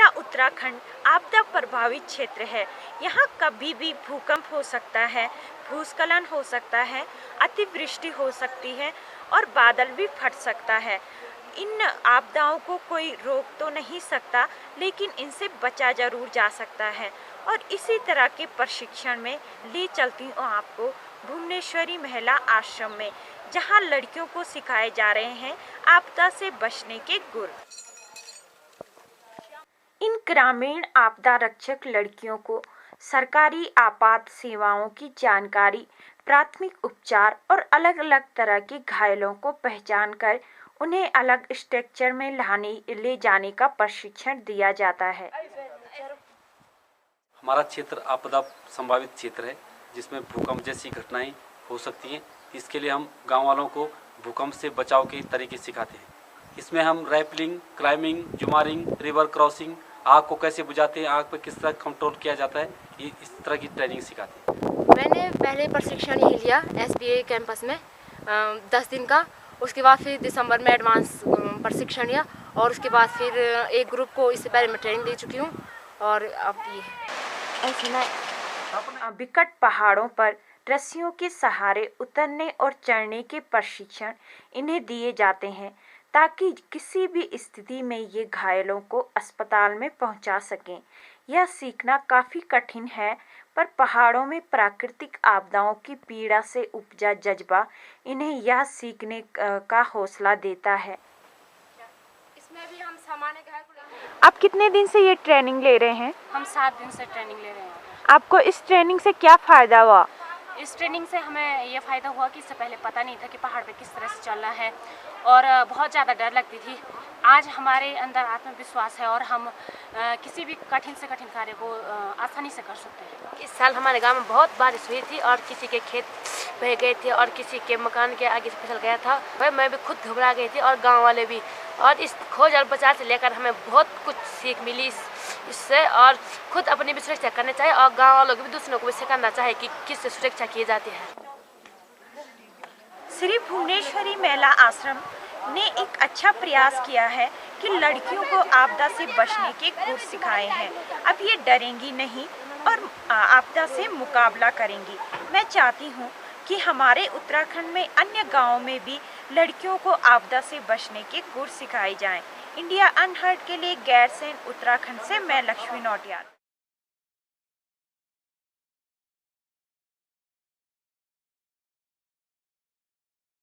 उत्तराखंड आपदा प्रभावित क्षेत्र है। यहाँ कभी भी भूकंप हो सकता है, भूस्खलन हो सकता है, अतिवृष्टि हो सकती है और बादल भी फट सकता है। इन आपदाओं को कोई रोक तो नहीं सकता, लेकिन इनसे बचा जरूर जा सकता है। और इसी तरह के प्रशिक्षण में ले चलती हूँ आपको भुवनेश्वरी महिला आश्रम में, जहाँ लड़कियों को सिखाए जा रहे हैं आपदा से बचने के गुर। इन ग्रामीण आपदा रक्षक लड़कियों को सरकारी आपात सेवाओं की जानकारी, प्राथमिक उपचार और अलग अलग तरह के घायलों को पहचान कर उन्हें अलग स्ट्रक्चर में ले जाने का प्रशिक्षण दिया जाता है। हमारा क्षेत्र आपदा संभावित क्षेत्र है, जिसमें भूकंप जैसी घटनाएं हो सकती हैं। इसके लिए हम गांव वालों को भूकंप से बचाव के तरीके सिखाते हैं। इसमें हम rappelling, climbing, jumaring, river crossing, आग को कैसे बुझाते हैं, आग पर किस तरह कंट्रोल किया जाता है, ये इस तरह की ट्रेनिंग सिखाते हैं। मैंने पहले प्रशिक्षण यही लिया SBA कैंपस में 10 दिन का। उसके बाद फिर दिसंबर में एडवांस प्रशिक्षण लिया और उसके बाद फिर एक ग्रुप को इससे पहले मैं ट्रेनिंग दे चुकी हूँ। और अब ये विकट पहाड़ों पर रस्सियों के सहारे उतरने और चढ़ने के प्रशिक्षण इन्हें दिए जाते हैं, ताकि किसी भी स्थिति में ये घायलों को अस्पताल में पहुंचा सकें। यह सीखना काफ़ी कठिन है, पर पहाड़ों में प्राकृतिक आपदाओं की पीड़ा से उपजा जज्बा इन्हें यह सीखने का हौसला देता है। इसमें भी हम सामान्य घायल को आप कितने दिन से ये ट्रेनिंग ले रहे हैं? हम 7 दिन से ट्रेनिंग ले रहे हैं। आपको इस ट्रेनिंग से क्या फ़ायदा हुआ? इस ट्रेनिंग से हमें ये फ़ायदा हुआ कि इससे पहले पता नहीं था कि पहाड़ पे किस तरह से चलना है और बहुत ज़्यादा डर लगती थी। आज हमारे अंदर आत्मविश्वास है और हम किसी भी कठिन से कठिन कार्य को आसानी से कर सकते हैं। इस साल हमारे गांव में बहुत बारिश हुई थी और किसी के खेत बह गए थे और किसी के मकान के आगे से फिसल गया था। मैं भी खुद घबरा गई थी और गांव वाले भी। और इस खोज और बचाव से लेकर हमें बहुत कुछ सीख मिली इससे, और खुद अपनी भी सुरक्षा करनी चाहिए और गाँव वालों को भी दूसरों को भी सिखाना चाहिए कि किससे सुरक्षा की जाती है। श्री भुवनेश्वरी महिला आश्रम ने एक अच्छा प्रयास किया है कि लड़कियों को आपदा से बचने के गुर सिखाए हैं। अब ये डरेंगी नहीं और आपदा से मुकाबला करेंगी। मैं चाहती हूँ कि हमारे उत्तराखंड में अन्य गांवों में भी लड़कियों को आपदा से बचने के गुर सिखाए जाएं। इंडिया अनहर्ड के लिए गैरसैंण उत्तराखंड से मैं लक्ष्मी नौटियाल।